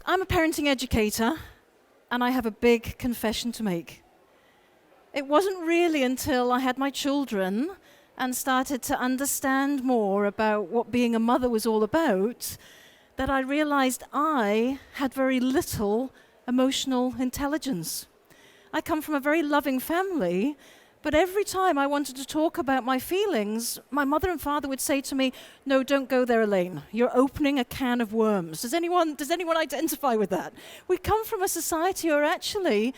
I'm a parenting educator, and I have a big confession to make. It wasn't really until I had my children and started to understand more about what being a mother was all about that I realized I had very little emotional intelligence. I come from a very loving family, but every time I wanted to talk about my feelings, my mother and father would say to me, "No, don't go there, Elaine. You're opening a can of worms." Does anyone identify with that? We come from a society where actually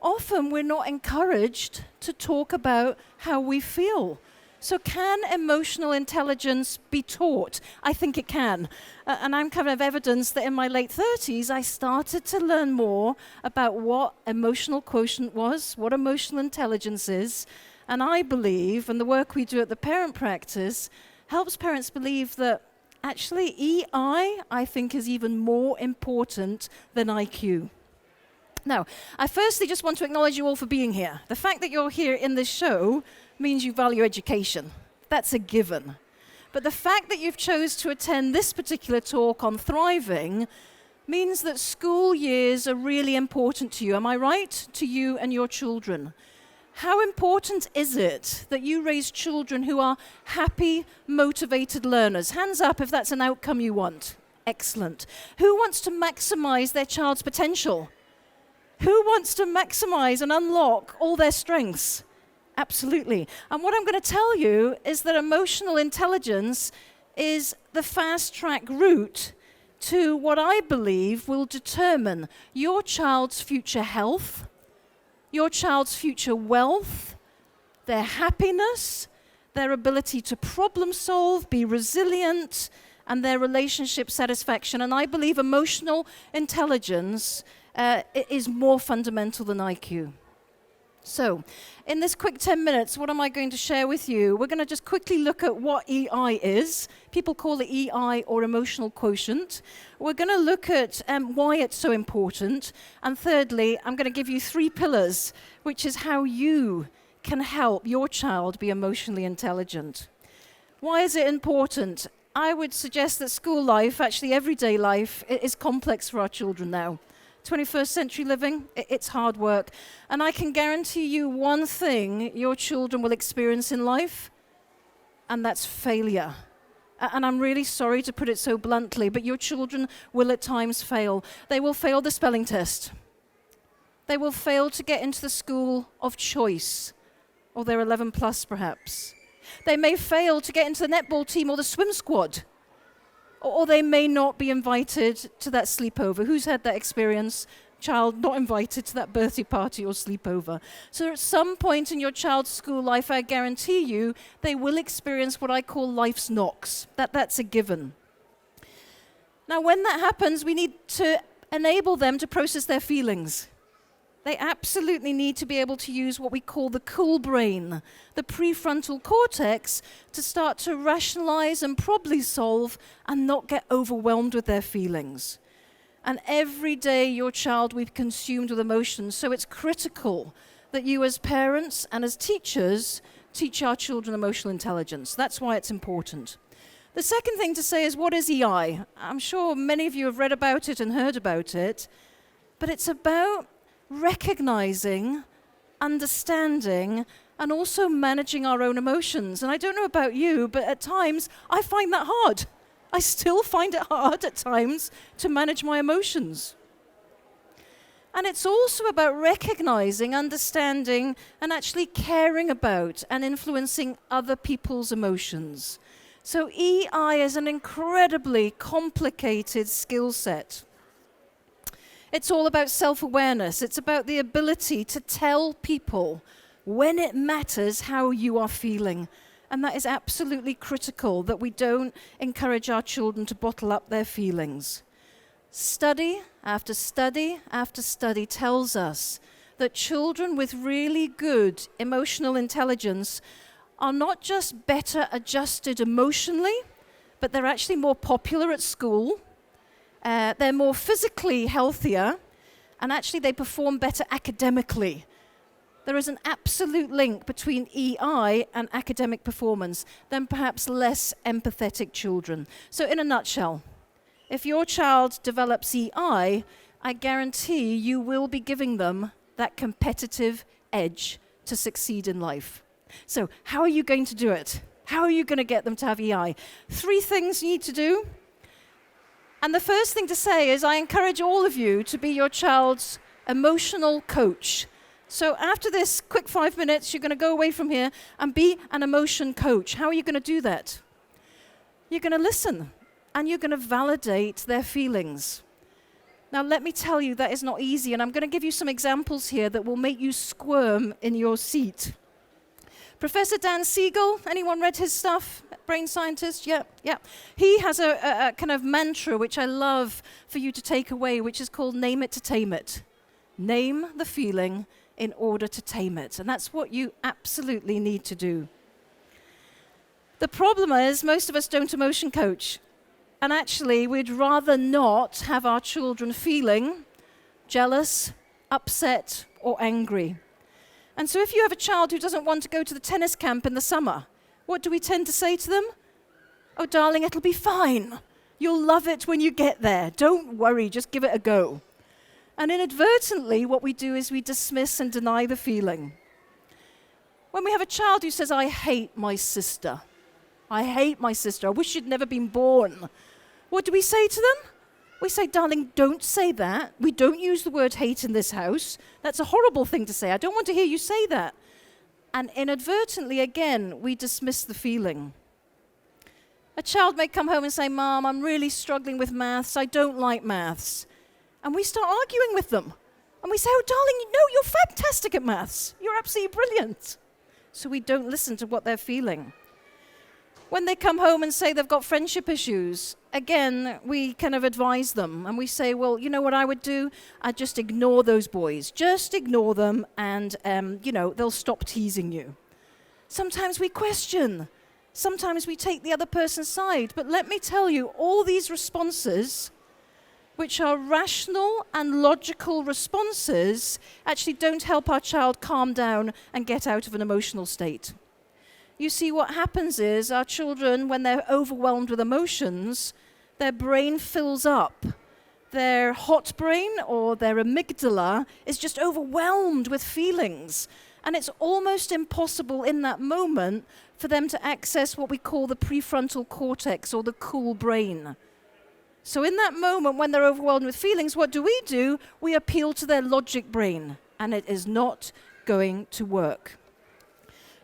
often we're not encouraged to talk about how we feel. So can emotional intelligence be taught? I think it can. And I'm kind of evidence that in my late 30s, I started to learn more about what emotional quotient was, what emotional intelligence is. And I believe, and the work we do at the parent practice, helps parents believe that actually I think, is even more important than IQ. Now, I firstly just want to acknowledge you all for being here. The fact that you're here in this show means you value education. That's a given. But the fact that you've chose to attend this particular talk on thriving means that school years are really important to you. Am I right? To you and your children. How important is it that you raise children who are happy, motivated learners? Hands up if that's an outcome you want. Excellent. Who wants to maximize their child's potential? Who wants to maximize and unlock all their strengths? Absolutely. And what I'm going to tell you is that emotional intelligence is the fast-track route to what I believe will determine your child's future health, your child's future wealth, their happiness, their ability to problem solve, be resilient, and their relationship satisfaction. And I believe emotional intelligence is more fundamental than IQ. So, in this quick 10 minutes, what am I going to share with you? We're going to just quickly look at what EI is. People call it EI or emotional quotient. We're going to look at why it's so important. And thirdly, I'm going to give you 3 pillars, which is how you can help your child be emotionally intelligent. Why is it important? I would suggest that school life, actually everyday life, is complex for our children now. 21st century living, it's hard work. And I can guarantee you one thing your children will experience in life, and that's failure. And I'm really sorry to put it so bluntly, but your children will at times fail. They will fail the spelling test. They will fail to get into the school of choice, or their 11 plus perhaps. They may fail to get into the netball team or the swim squad. Or they may not be invited to that sleepover. Who's had that experience? Child not invited to that birthday party or sleepover. So at some point in your child's school life, I guarantee you, they will experience what I call life's knocks. That's a given. Now, when that happens, we need to enable them to process their feelings. They absolutely need to be able to use what we call the cool brain, the prefrontal cortex, to start to rationalize and problem solve and not get overwhelmed with their feelings. And every day your child will be consumed with emotions, so it's critical that you as parents and as teachers teach our children emotional intelligence. That's why it's important. The second thing to say is, what is EI? I'm sure many of you have read about it and heard about it, but it's about recognizing, understanding, and also managing our own emotions. And I don't know about you, but at times I find that hard. I still find it hard at times to manage my emotions. And it's also about recognizing, understanding, and actually caring about and influencing other people's emotions. So EI is an incredibly complicated skill set. It's all about self-awareness. It's about the ability to tell people when it matters how you are feeling. And that is absolutely critical, that we don't encourage our children to bottle up their feelings. Study after study after study tells us that children with really good emotional intelligence are not just better adjusted emotionally, but they're actually more popular at school. They're more physically healthier, and actually they perform better academically. There is an absolute link between EI and academic performance than perhaps less empathetic children. So in a nutshell, If your child develops EI, I guarantee you will be giving them that competitive edge to succeed in life. So how are you going to do it? How are you going to get them to have EI? 3 things you need to do. And the first thing to say is I encourage all of you to be your child's emotional coach. So after this quick 5 minutes, you're going to go away from here and be an emotion coach. How are you going to do that? You're going to listen, and you're going to validate their feelings. Now, let me tell you, that is not easy, and I'm going to give you some examples here that will make you squirm in your seat. Professor Dan Siegel, anyone read his stuff? Brain scientist? Yeah. He has a kind of mantra which I love for you to take away, which is called name it to tame it. Name the feeling in order to tame it. And that's what you absolutely need to do. The problem is most of us don't emotion coach. And actually, we'd rather not have our children feeling jealous, upset, or angry. And so if you have a child who doesn't want to go to the tennis camp in the summer, what do we tend to say to them? Oh, darling, it'll be fine. You'll love it when you get there. Don't worry, just give it a go. And inadvertently, what we do is we dismiss and deny the feeling. When we have a child who says, I hate my sister. I hate my sister. I wish she'd never been born. What do we say to them? We say, darling, don't say that. We don't use the word hate in this house. That's a horrible thing to say. I don't want to hear you say that. And inadvertently, again, we dismiss the feeling. A child may come home and say, Mom, I'm really struggling with maths. I don't like maths. And we start arguing with them. And we say, oh, darling, no, you're fantastic at maths. You're absolutely brilliant. So we don't listen to what they're feeling. When they come home and say they've got friendship issues, again, we kind of advise them. And we say, well, you know what I would do? I'd just ignore those boys. Just ignore them and, they'll stop teasing you. Sometimes we question. Sometimes we take the other person's side. But let me tell you, all these responses, which are rational and logical responses, actually don't help our child calm down and get out of an emotional state. You see, what happens is our children, when they're overwhelmed with emotions, their brain fills up. Their hot brain or their amygdala is just overwhelmed with feelings. And it's almost impossible in that moment for them to access what we call the prefrontal cortex or the cool brain. So in that moment, when they're overwhelmed with feelings, what do? We appeal to their logic brain, and it is not going to work.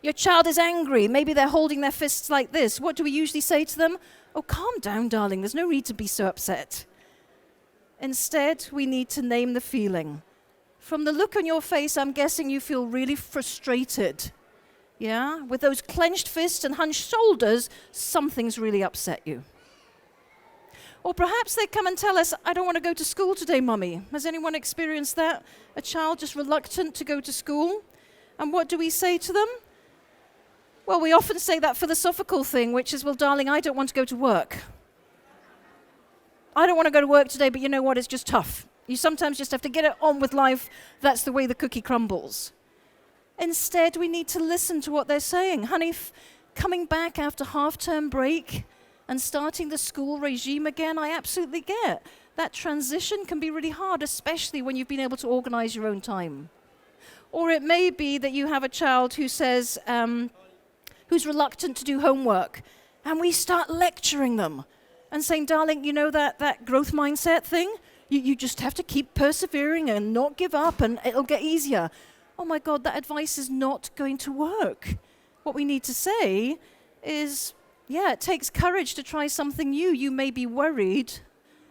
Your child is angry. Maybe they're holding their fists like this. What do we usually say to them? Oh, calm down, darling. There's no need to be so upset. Instead, we need to name the feeling. From the look on your face, I'm guessing you feel really frustrated. Yeah? With those clenched fists and hunched shoulders, something's really upset you. Or perhaps they come and tell us, I don't want to go to school today, Mummy. Has anyone experienced that? A child just reluctant to go to school? And what do we say to them? Well, we often say that philosophical thing, which is, well, darling, I don't want to go to work. I don't want to go to work today, but you know what? It's just tough. You sometimes just have to get it on with life. That's the way the cookie crumbles. Instead, we need to listen to what they're saying. Honey, coming back after half-term break and starting the school regime again, I absolutely get. That transition can be really hard, especially when you've been able to organize your own time. Or it may be that you have a child who says, who's reluctant to do homework, and we start lecturing them and saying, darling, you know that growth mindset thing? You just have to keep persevering and not give up, and it'll get easier. Oh my God, that advice is not going to work. What we need to say is, yeah, it takes courage to try something new. You may be worried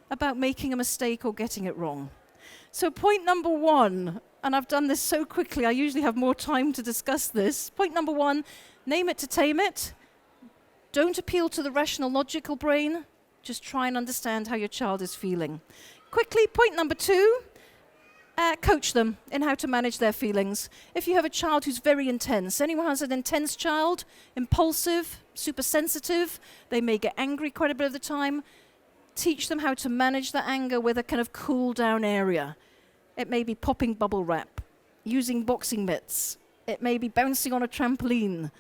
about making a mistake or getting it wrong. So point number 1, and I've done this so quickly, I usually have more time to discuss this. Point number 1, name it to tame it. Don't appeal to the rational, logical brain. Just try and understand how your child is feeling. Quickly, point number 2, coach them in how to manage their feelings. If you have a child who's very intense, anyone has an intense child, impulsive, super sensitive, they may get angry quite a bit of the time, teach them how to manage the anger with a kind of cool down area. It may be popping bubble wrap, using boxing mitts. It may be bouncing on a trampoline.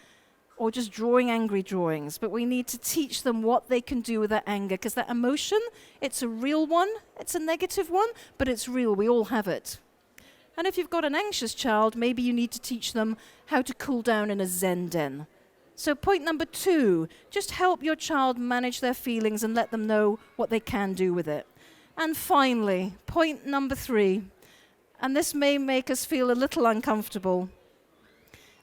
or just drawing angry drawings, but we need to teach them what they can do with that anger, because that emotion, it's a real one, it's a negative one, but it's real, we all have it. And if you've got an anxious child, maybe you need to teach them how to cool down in a Zen den. So point number 2, just help your child manage their feelings and let them know what they can do with it. And finally, point number 3, and this may make us feel a little uncomfortable.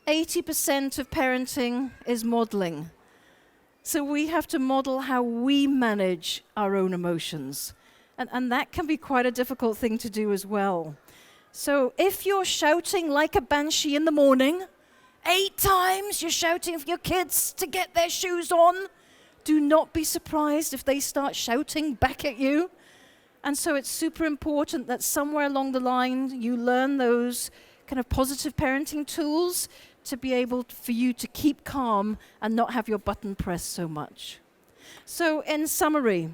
80% of parenting is modeling. So we have to model how we manage our own emotions. And that can be quite a difficult thing to do as well. So if you're shouting like a banshee in the morning, 8 times you're shouting for your kids to get their shoes on, do not be surprised if they start shouting back at you. And so it's super important that somewhere along the line you learn those kind of positive parenting tools to be able for you to keep calm and not have your button pressed so much. So in summary,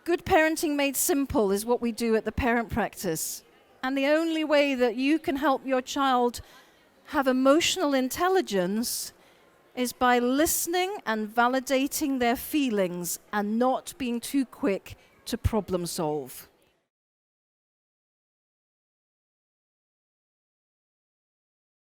good parenting made simple is what we do at the Parent Practice. And the only way that you can help your child have emotional intelligence is by listening and validating their feelings and not being too quick to problem solve.